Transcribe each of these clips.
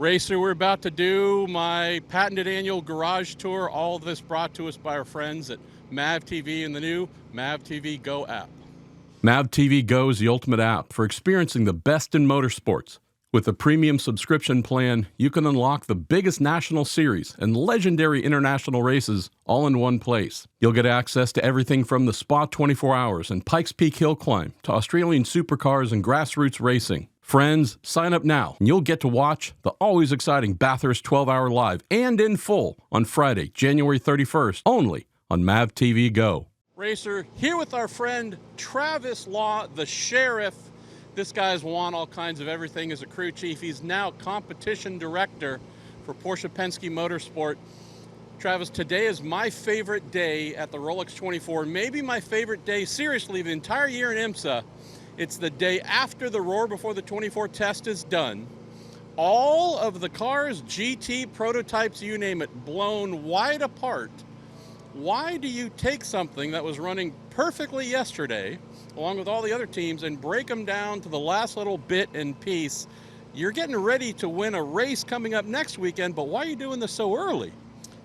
Racer, we're about to do my patented annual garage tour. All of this brought to us by our friends at MAV TV and the new MAV TV Go app. MAV TV Go is the ultimate app for experiencing the best in motorsports. With a premium subscription plan, you can unlock the biggest national series and legendary international races all in one place. You'll get access to everything from the Spa 24 Hours and Pikes Peak Hill Climb to Australian supercars and grassroots racing. Friends, sign up now and you'll get to watch the always exciting Bathurst 12-hour live and in full on Friday, January 31st, only on MAV TV Go. Racer, here with our friend Travis Law, the sheriff. This guy's won all kinds of everything as a crew chief. He's now competition director for Porsche Penske Motorsport. Travis, today is my favorite day at the Rolex 24, maybe my favorite day, seriously, the entire year in IMSA. It's the day after the Roar Before the 24 test is done. All of the cars, GT, prototypes, you name it, blown wide apart. Why do you take something that was running perfectly yesterday, along with all the other teams, and break them down to the last little bit and piece? You're getting ready to win a race coming up next weekend, but why are you doing this so early?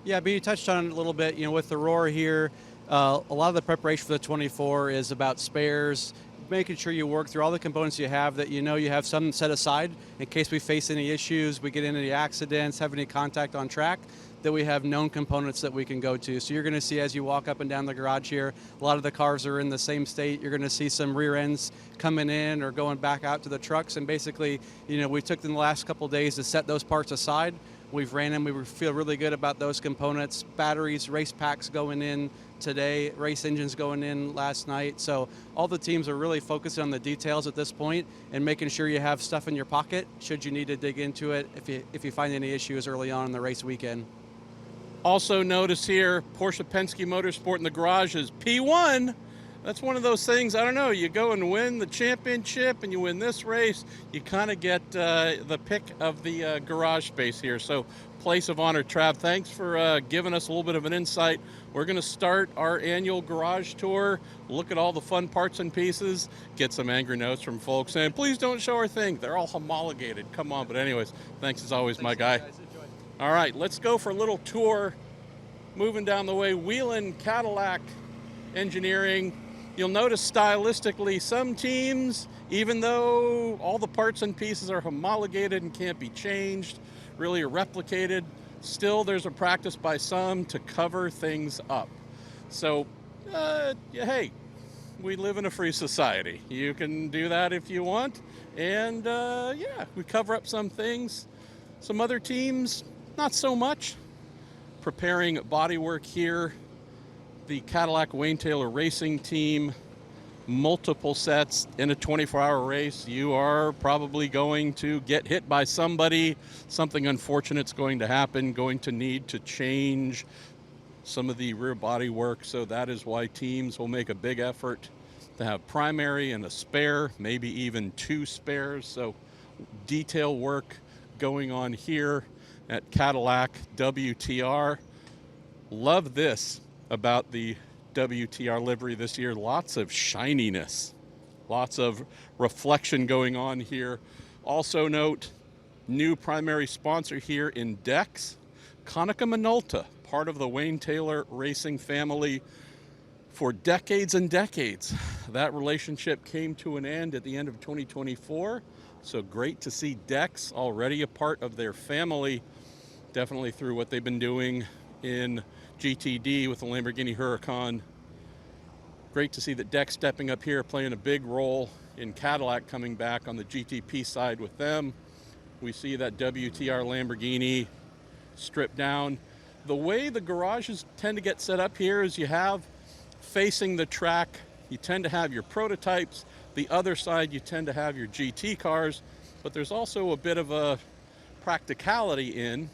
Yeah, but you touched on it a little bit. You know, with the Roar here, a lot of the preparation for the 24 is about spares, making sure you work through all the components you have, that you know you have some set aside in case we face any issues, we get into any accidents, have any contact on track, that we have known components that we can go to. So you're going to see, as you walk up and down the garage here, a lot of the cars are in the same state. You're going to see some rear ends coming in or going back out to the trucks. And basically, you know, we took them the last couple of days to set those parts aside. We've ran them. We feel really good about those components. Batteries, race packs going in today, race engines going in last night. So all the teams are really focused on the details at this point and making sure you have stuff in your pocket should you need to dig into it if you find any issues early on in the race weekend. Also notice here, Porsche Penske Motorsport in the garage is P1. That's one of those things, I don't know, you go and win the championship and you win this race, you kind of get the pick of the garage space here. So, place of honor. Trav, thanks for giving us a little bit of an insight. We're going to start our annual garage tour, look at all the fun parts and pieces, get some angry notes from folks saying, please don't show our thing. They're all homologated. Come on. But anyways, thanks as always, my guy. All right, let's go for a little tour. Moving down the way, Whelan Cadillac Engineering. You'll notice stylistically some teams, even though all the parts and pieces are homologated and can't be changed, really are replicated, still there's a practice by some to cover things up. So, hey, we live in a free society. You can do that if you want. And yeah, we cover up some things. Some other teams, not so much. Preparing bodywork here. The Cadillac Wayne Taylor Racing Team, multiple sets in a 24-hour race. You are probably going to get hit by somebody. Something unfortunate's going to happen, going to need to change some of the rear body work. So that is why teams will make a big effort to have primary and a spare, maybe even two spares. So detail work going on here at Cadillac WTR. Love this about the WTR livery this year. Lots of shininess, lots of reflection going on here. Also note, new primary sponsor here in Dex, Konica Minolta, part of the Wayne Taylor Racing family for decades and decades. That relationship came to an end at the end of 2024. So great to see Dex already a part of their family, definitely through what they've been doing in GTD with the Lamborghini Huracan. Great to see that Dex stepping up here, playing a big role in Cadillac coming back on the GTP side with them. We see that WTR Lamborghini stripped down. The way the garages tend to get set up here is you have facing the track, you tend to have your prototypes. The other side, you tend to have your GT cars, but there's also a bit of a practicality in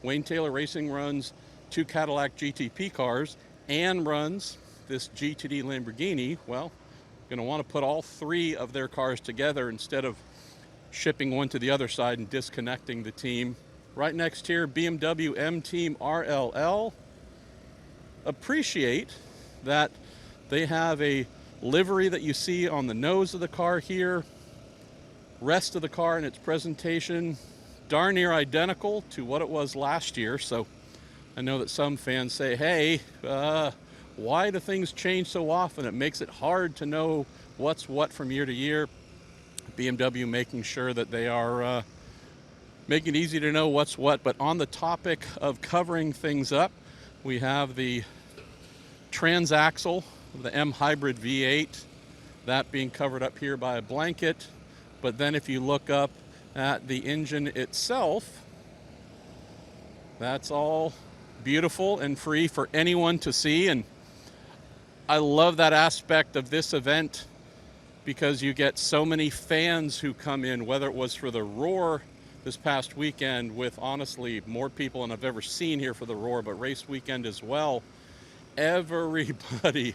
Wayne Taylor Racing runs two Cadillac GTP cars and runs this GTD Lamborghini. Well, going to want to put all three of their cars together instead of shipping one to the other side and disconnecting the team. Right next here, BMW M Team RLL. Appreciate that they have a livery that you see on the nose of the car here. Rest of the car in its presentation, darn near identical to what it was last year. So I know that some fans say, hey, why do things change so often? It makes it hard to know what's what from year to year. BMW making sure that they are making it easy to know what's what. But on the topic of covering things up, we have the transaxle of the M Hybrid V8, that being covered up here by a blanket. But then if you look up at the engine itself, that's all beautiful and free for anyone to see. And I love that aspect of this event because you get so many fans who come in, whether it was for the Roar this past weekend with honestly more people than I've ever seen here for the Roar, but race weekend as well. Everybody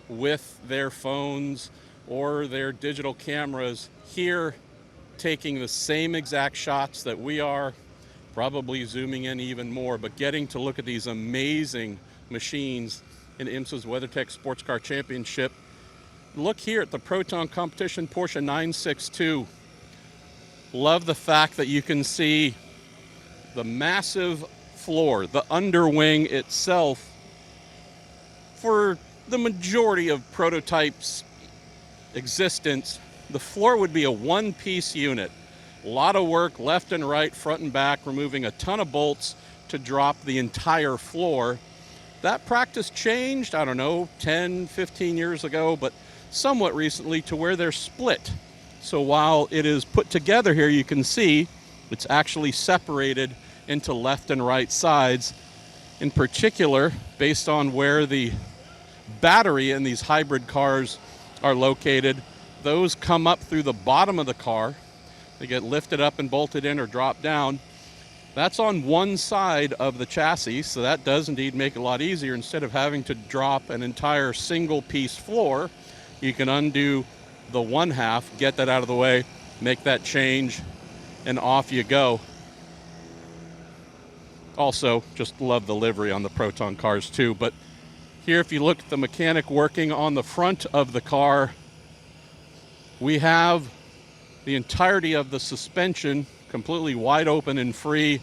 with their phones or their digital cameras here taking the same exact shots that we are, probably zooming in even more, but getting to look at these amazing machines in IMSA's WeatherTech Sports Car Championship. Look here at the Proton Competition Porsche 962. Love the fact that you can see the massive floor, the underwing itself. For the majority of prototypes' existence, the floor would be a one-piece unit. A lot of work left and right, front and back, removing a ton of bolts to drop the entire floor. That practice changed, I don't know, 10, 15 years ago, but somewhat recently to where they're split. So while it is put together here, you can see it's actually separated into left and right sides. In particular, based on where the battery in these hybrid cars are located, those come up through the bottom of the car. They get lifted up and bolted in or dropped down. That's on one side of the chassis, so that does indeed make it a lot easier. Instead of having to drop an entire single piece floor, you can undo the one half, get that out of the way, make that change, and off you go. Also, just love the livery on the Proton cars too. But here, if you look at the mechanic working on the front of the car, we have the entirety of the suspension completely wide open and free.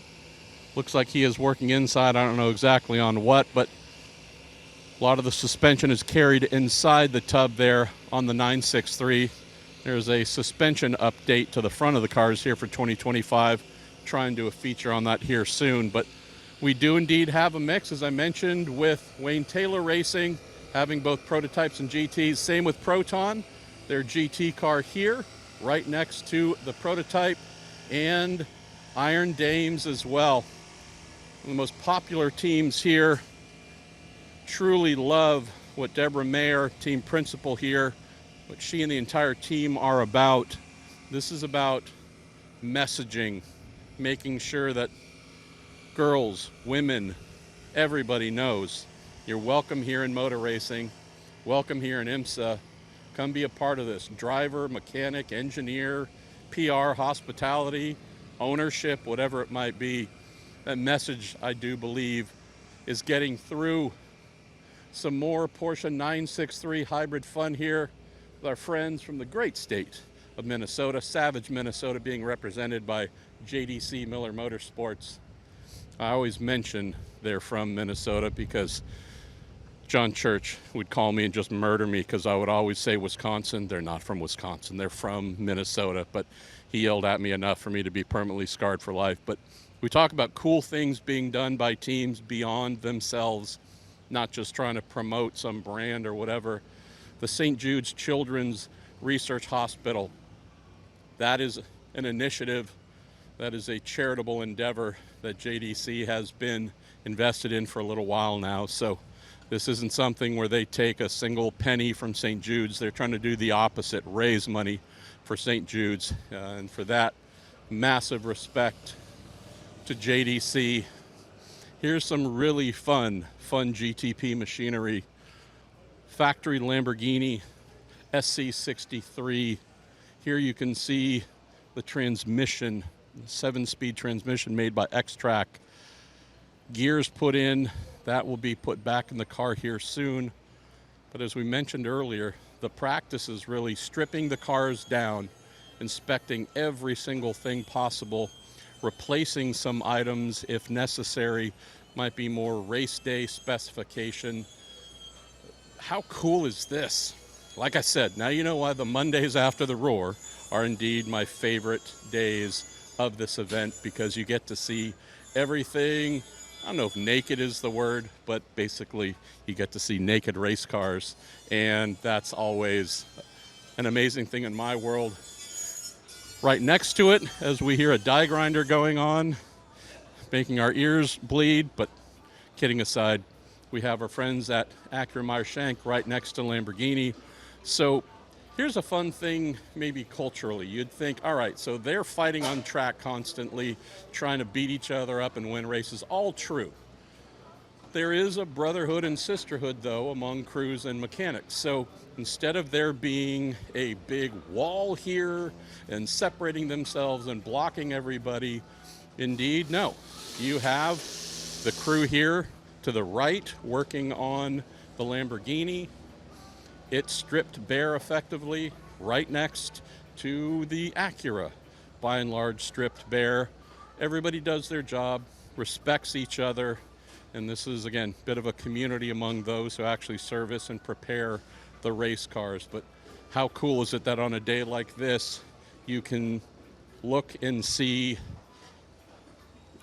Looks like he is working inside. I don't know exactly on what, but a lot of the suspension is carried inside the tub there on the 963. There's a suspension update to the front of the cars here for 2025. Try and do a feature on that here soon. But we do indeed have a mix, as I mentioned, with Wayne Taylor Racing having both prototypes and GTs. Same with Proton, their GT car here, right next to the prototype, and Iron Dames as well. One of the most popular teams here. Truly love what Deborah Mayer, team principal here, what she and the entire team are about. This is about messaging, making sure that girls, women, everybody knows you're welcome here in motor racing, welcome here in IMSA. Come be a part of this. Driver, mechanic, engineer, PR, hospitality, ownership, whatever it might be. That message, I do believe, is getting through. Some more Porsche 963 hybrid fun here with our friends from the great state of Minnesota, Savage, Minnesota, being represented by JDC Miller Motorsports. I always mention they're from Minnesota because John Church would call me and just murder me because I would always say Wisconsin. They're not from Wisconsin. They're from Minnesota, but he yelled at me enough for me to be permanently scarred for life. But we talk about cool things being done by teams beyond themselves, not just trying to promote some brand or whatever. The St. Jude's Children's Research Hospital, that is an initiative, that is a charitable endeavor that JDC has been invested in for a little while now. So this isn't something where they take a single penny from St. Jude's. They're trying to do the opposite, raise money for St. Jude's. And for that, massive respect to JDC. Here's some really fun GTP machinery. Factory Lamborghini SC63. Here you can see the transmission, 7-speed transmission made by X-Track. Gears put in, that will be put back in the car here soon. But as we mentioned earlier, the practice is really stripping the cars down, inspecting every single thing possible, replacing some items if necessary. Might be more race day specification. How cool is this? Like I said, now you know why the Mondays after the Roar are indeed my favorite days of this event, because you get to see everything. I don't know if naked is the word, but basically you get to see naked race cars, and that's always an amazing thing in my world. Right next to it, as we hear a die grinder going on, making our ears bleed, but kidding aside, we have our friends at Acura Meyer-Shank right next to Lamborghini. So here's a fun thing, maybe culturally. You'd think, all right, so they're fighting on track constantly, trying to beat each other up and win races. All true. There is a brotherhood and sisterhood, though, among crews and mechanics. So instead of there being a big wall here and separating themselves and blocking everybody, indeed, no. You have the crew here to the right working on the Lamborghini. It's stripped bare effectively right next to the Acura, by and large stripped bare. Everybody does their job, respects each other, and this is, again, a bit of a community among those who actually service and prepare the race cars. But how cool is it that on a day like this, you can look and see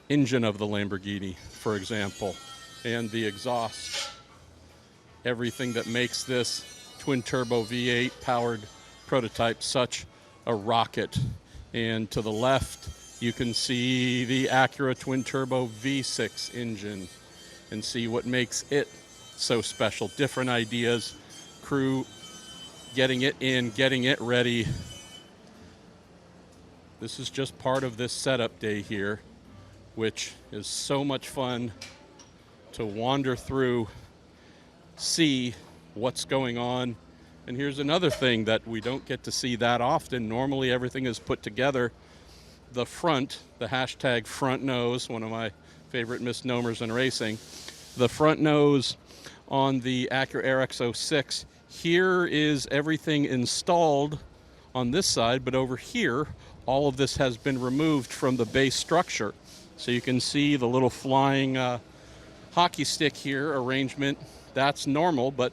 engine of the Lamborghini, for example, and the exhaust, everything that makes this twin turbo V8 powered prototype such a rocket. And to the left, you can see the Acura twin turbo V6 engine and see what makes it so special. Different ideas, crew getting it in, getting it ready. This is just part of this setup day here, which is so much fun to wander through, see what's going on. And here's another thing that we don't get to see that often. Normally everything is put together. The front, the hashtag front nose, one of my favorite misnomers in racing, the front nose on the Acura RX-06, here is everything installed on this side, but over here, all of this has been removed from the base structure. So you can see the little flying hockey stick here arrangement. That's normal, but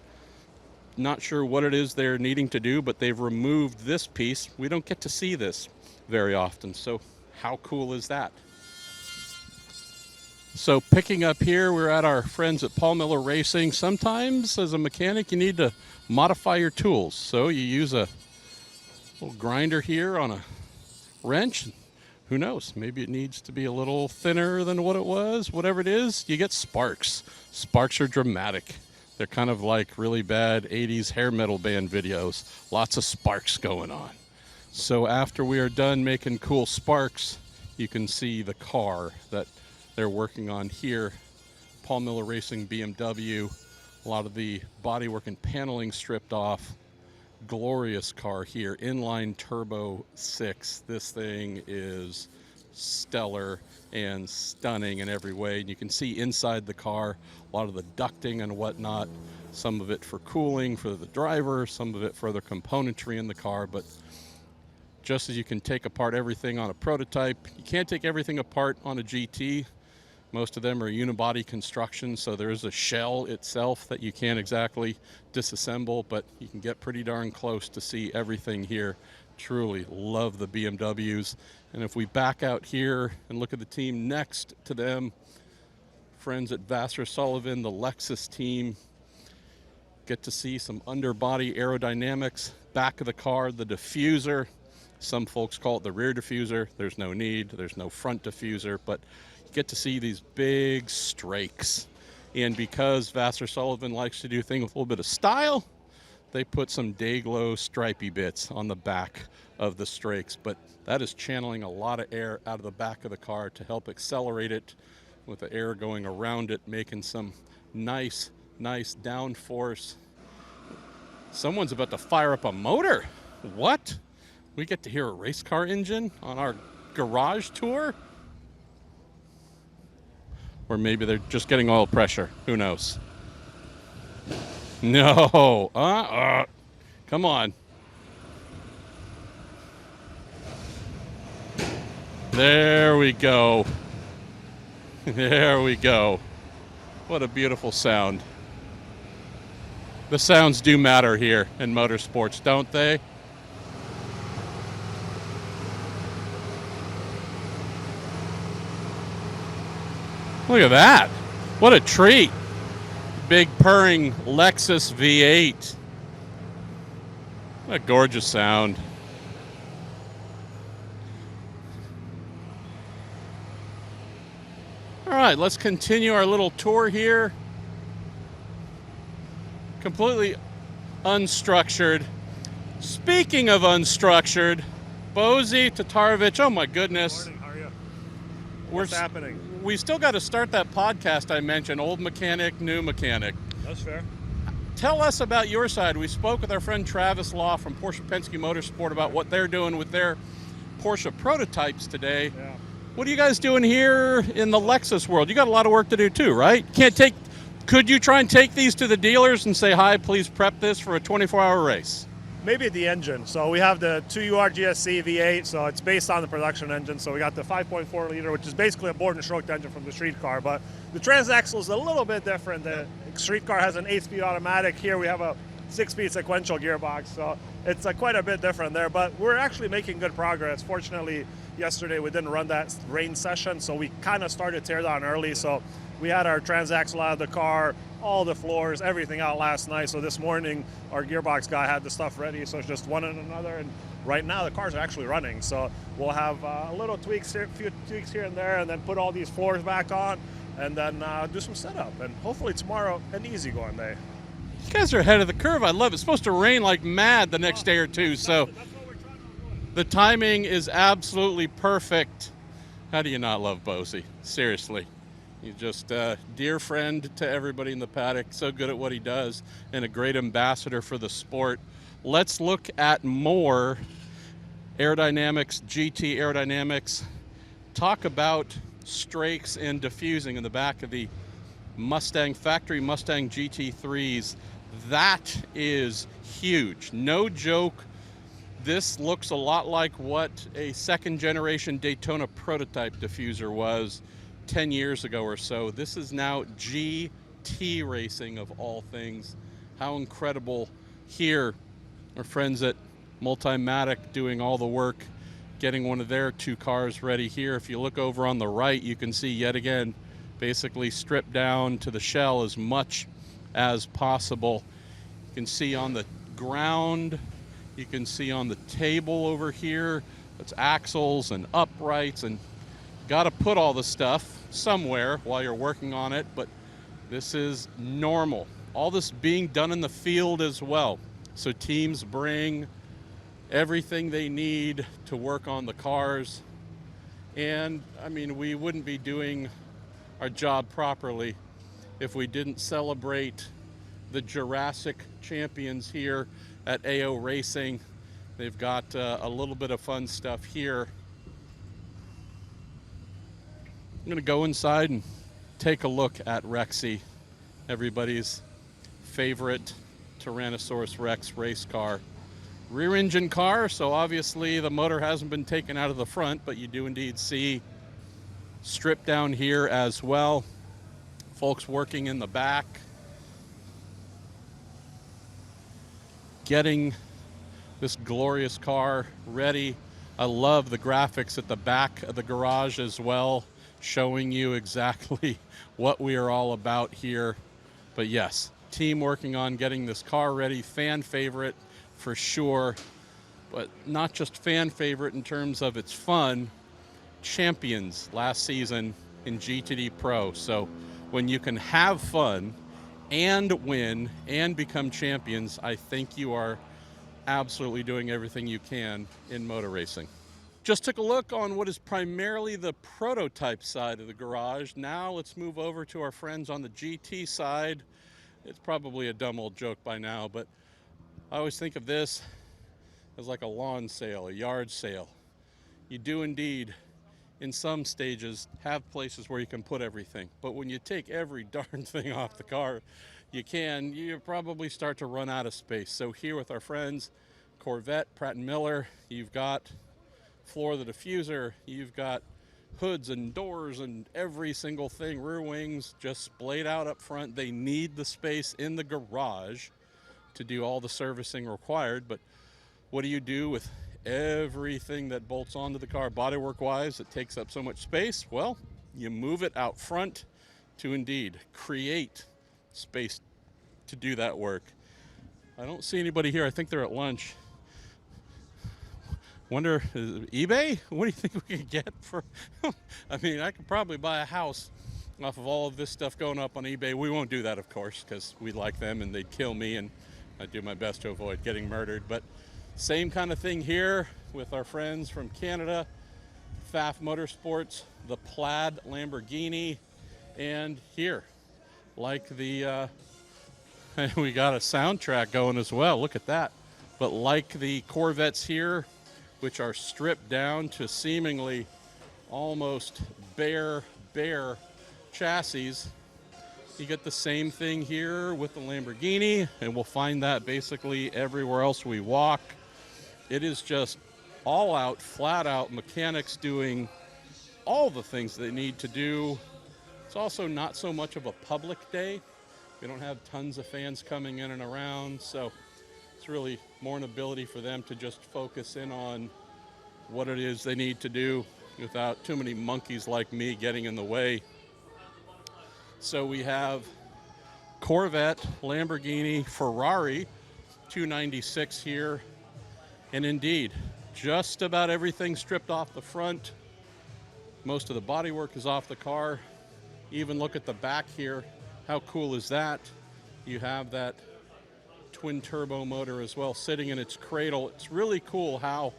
not sure what it is they're needing to do, but they've removed this piece. We don't get to see this very often, so how cool is that? So picking up here, we're at our friends at Paul Miller Racing. Sometimes as a mechanic you need to modify your tools, so you use a little grinder here on a wrench. Who knows, maybe it needs to be a little thinner than what it was. Whatever it is, you get sparks. Sparks are dramatic. They're kind of like really bad 80s hair metal band videos. Lots of sparks going on. So after we are done making cool sparks, you can see the car that they're working on here. Paul Miller Racing BMW. A lot of the bodywork and paneling stripped off. Glorious car here, inline turbo 6. This thing is stellar and stunning in every way. And you can see inside the car a lot of the ducting and whatnot, some of it for cooling for the driver, some of it for the componentry in the car. But just as you can take apart everything on a prototype, you can't take everything apart on a GT. Most of them are unibody construction, so there is a shell itself that you can't exactly disassemble, but you can get pretty darn close to see everything here. Truly love the BMWs. And if we back out here and look at the team next to them, friends at Vassar Sullivan, the Lexus team, get to see some underbody aerodynamics, back of the car, the diffuser. Some folks call it the rear diffuser. There's no need, there's no front diffuser, but get to see these big strakes. And because Vassar Sullivan likes to do things with a little bit of style, they put some Day-Glo stripey bits on the back of the strakes. But that is channeling a lot of air out of the back of the car to help accelerate it, with the air going around it, making some nice downforce. Someone's about to fire up a motor. What? We get to hear a race car engine on our garage tour? Or maybe they're just getting oil pressure. Who knows? No. Come on. There we go. There we go. What a beautiful sound. The sounds do matter here in motorsports, don't they? Look at that. What a treat. Big purring Lexus V8. What a gorgeous sound. All right, let's continue our little tour here. Completely unstructured. Speaking of unstructured, Bozy, Tatarovich, oh my goodness. Good morning, how are you? We're What's happening? We still got to start that podcast I mentioned, Old Mechanic, New Mechanic. That's fair. Tell us about your side. We spoke with our friend Travis Law from Porsche Penske Motorsport about what they're doing with their Porsche prototypes today. Yeah. What are you guys doing here in the Lexus world? You got a lot of work to do too, right? Could you try and take these to the dealers and say, hi, please prep this for a 24-hour race? Maybe the engine. So we have the 2UR GSC V8, so it's based on the production engine. So we got the 5.4 liter, which is basically a bored and stroked engine from the street car. But the transaxle is a little bit different. The street car has an 8-speed automatic. Here we have a 6-speed sequential gearbox. So it's quite a bit different there. But we're actually making good progress. Fortunately, yesterday we didn't run that rain session, so we kind of started teardown early. So we had our transaxle out of the car, all the floors, everything out last night. So this morning, our gearbox guy had the stuff ready. So it's just one and another. And right now, the cars are actually running. So we'll have a little tweaks here, few tweaks here and there, and then put all these floors back on, and then do some setup. And hopefully tomorrow, an easygoing day. You guys are ahead of the curve. I love it. It's supposed to rain like mad the next day or two. So That's what we're trying to avoid. the timing is absolutely perfect. How do you not love Bozy? Seriously. He's just a dear friend to everybody in the paddock, so good at what he does, and a great ambassador for the sport. Let's look at more aerodynamics, GT aerodynamics. Talk about strakes and diffusing in the back of the factory Mustang GT3s. That is huge. No joke. This looks a lot like what a second generation Daytona prototype diffuser was 10 years ago or so. This is now GT racing of all things. How incredible. Here, our friends at Multimatic doing all the work, getting one of their two cars ready here. If you look over on the right, you can see yet again, basically stripped down to the shell as much as possible. You can see on the ground, you can see on the table over here, it's axles and uprights, and got to put all the stuff somewhere while you're working on it, but this is normal. All this being done in the field as well. So teams bring everything they need to work on the cars. And I mean, we wouldn't be doing our job properly if we didn't celebrate the Jurassic champions here at AO Racing. They've got a little bit of fun stuff here. I'm gonna go inside and take a look at Rexy, everybody's favorite Tyrannosaurus Rex race car. Rear engine car, so obviously the motor hasn't been taken out of the front, but you do indeed see strip down here as well. Folks working in the back, getting this glorious car ready. I love the graphics at the back of the garage as well, showing you exactly what we are all about here. But yes, team working on getting this car ready. Fan favorite for sure, but not just fan favorite in terms of its fun. Champions last season in GTD Pro. So when you can have fun and win and become champions, I think you are absolutely doing everything you can in motor racing. Just took a look on what is primarily the prototype side of the garage. Now let's move over to our friends on the GT side. It's probably a dumb old joke by now, but I always think of this as like a lawn sale, a yard sale. You do indeed, in some stages, have places where you can put everything. But when you take every darn thing off the car, you probably start to run out of space. So here with our friends, Corvette, Pratt & Miller, you've got floor of the diffuser. You've got hoods and doors and every single thing, rear wings just splayed out up front. They need the space in the garage to do all the servicing required, but what do you do with everything that bolts onto the car bodywork wise that takes up so much space? Well, you move it out front to indeed create space to do that work. I don't see anybody here. I think they're at lunch. Wonder, eBay? What do you think we could get for? I mean, I could probably buy a house off of all of this stuff going up on eBay. We won't do that, of course, because we like them and they'd kill me, and I do my best to avoid getting murdered. But same kind of thing here with our friends from Canada, Pfaff Motorsports, the Plaid Lamborghini, and here, like the, we got a soundtrack going as well. Look at that. But like the Corvettes here, which are stripped down to seemingly almost bare chassis, you get the same thing here with the Lamborghini, and we'll find that basically everywhere else we walk. It is just all out, flat out mechanics doing all the things they need to do. It's also not so much of a public day. We don't have tons of fans coming in and around, so it's really more an ability for them to just focus in on what it is they need to do without too many monkeys like me getting in the way. So we have Corvette, Lamborghini, Ferrari 296 here, and indeed, just about everything stripped off the front. Most of the bodywork is off the car. Even look at the back here. How cool is that? You have that twin turbo motor as well sitting in its cradle. It's really cool how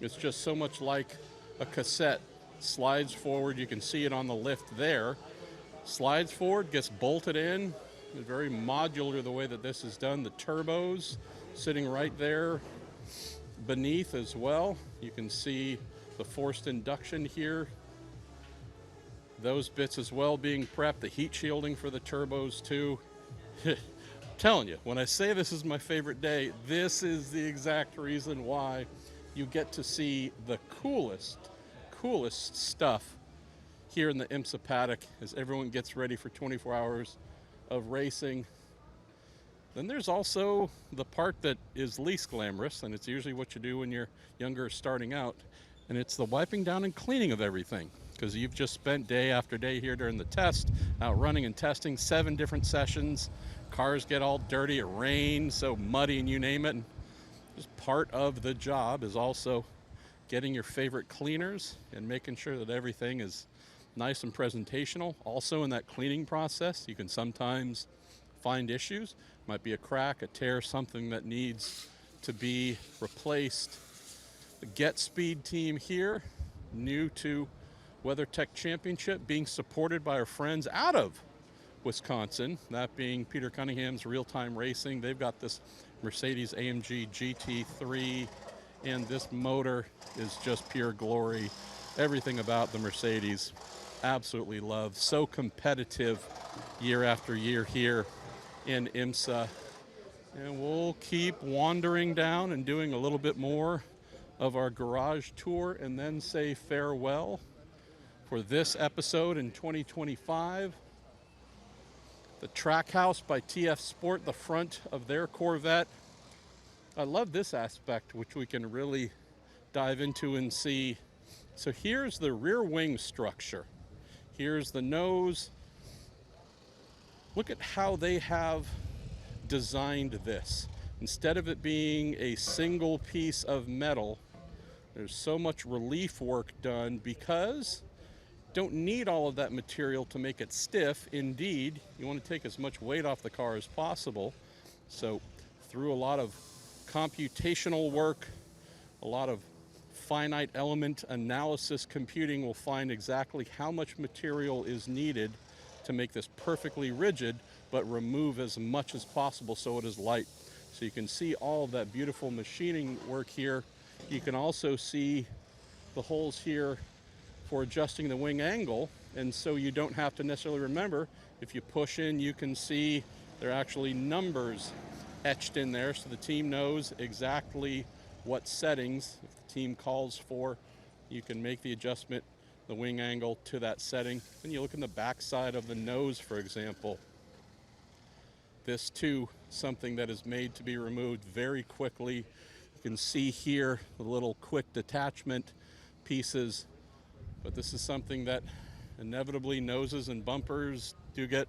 it's just so much like a cassette. Slides forward, you can see it on the lift there. Slides forward, gets bolted in. It's very modular the way that this is done. The turbos sitting right there beneath as well. You can see the forced induction here. Those bits as well being prepped, the heat shielding for the turbos too. Telling you, when I say this is my favorite day, this is the exact reason why. You get to see the coolest stuff here in the IMSA paddock as everyone gets ready for 24 hours of racing. Then there's also the part that is least glamorous, and it's usually what you do when you're younger starting out, and it's the wiping down and cleaning of everything, because you've just spent day after day here during the test, out running and testing 7 different sessions. Cars get all dirty, it rains, so muddy, and you name it. And just part of the job is also getting your favorite cleaners and making sure that everything is nice and presentational. Also in that cleaning process, you can sometimes find issues. Might be a crack, a tear, something that needs to be replaced. The Get Speed team here, new to WeatherTech Championship, being supported by our friends out of Wisconsin, that being Peter Cunningham's Real Time Racing. They've got this Mercedes AMG GT3, and this motor is just pure glory. Everything about the Mercedes, absolutely love. So competitive year after year here in IMSA. And we'll keep wandering down and doing a little bit more of our garage tour and then say farewell for this episode in 2025. The Track House by TF Sport, the front of their Corvette. I love this aspect, which we can really dive into and see. So here's the rear wing structure. Here's the nose. Look at how they have designed this. Instead of it being a single piece of metal, there's so much relief work done because don't need all of that material to make it stiff. Indeed, you want to take as much weight off the car as possible. So through a lot of computational work, a lot of finite element analysis computing, we'll find exactly how much material is needed to make this perfectly rigid, but remove as much as possible so it is light. So you can see all of that beautiful machining work here. You can also see the holes here for adjusting the wing angle, and so you don't have to necessarily remember. If you push in, you can see there are actually numbers etched in there, so the team knows exactly what settings, if the team calls for you can make the adjustment, the wing angle to that setting. And you look in the back side of the nose, for example. This too, something that is made to be removed very quickly. You can see here the little quick detachment pieces, but this is something that inevitably noses and bumpers do get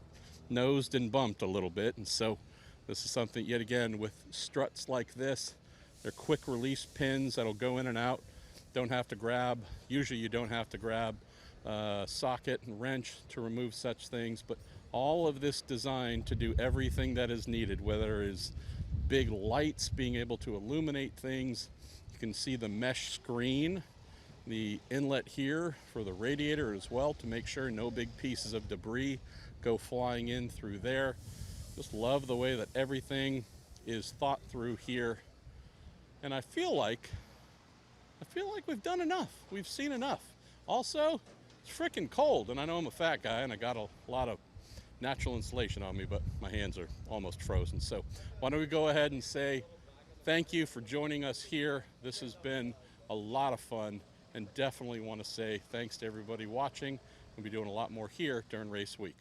nosed and bumped a little bit. And so this is something, yet again, with struts like this, they're quick release pins that'll go in and out. Don't have to grab, usually you don't have to grab socket and wrench to remove such things, but all of this designed to do everything that is needed, whether it is big lights being able to illuminate things. You can see the mesh screen, the inlet here for the radiator as well, to make sure no big pieces of debris go flying in through there. Just love the way that everything is thought through here. And I feel like we've done enough. We've seen enough. Also, it's freaking cold, and I know I'm a fat guy and I got a lot of natural insulation on me, but my hands are almost frozen. So why don't we go ahead and say thank you for joining us here. This has been a lot of fun, and definitely want to say thanks to everybody watching. We'll be doing a lot more here during race week.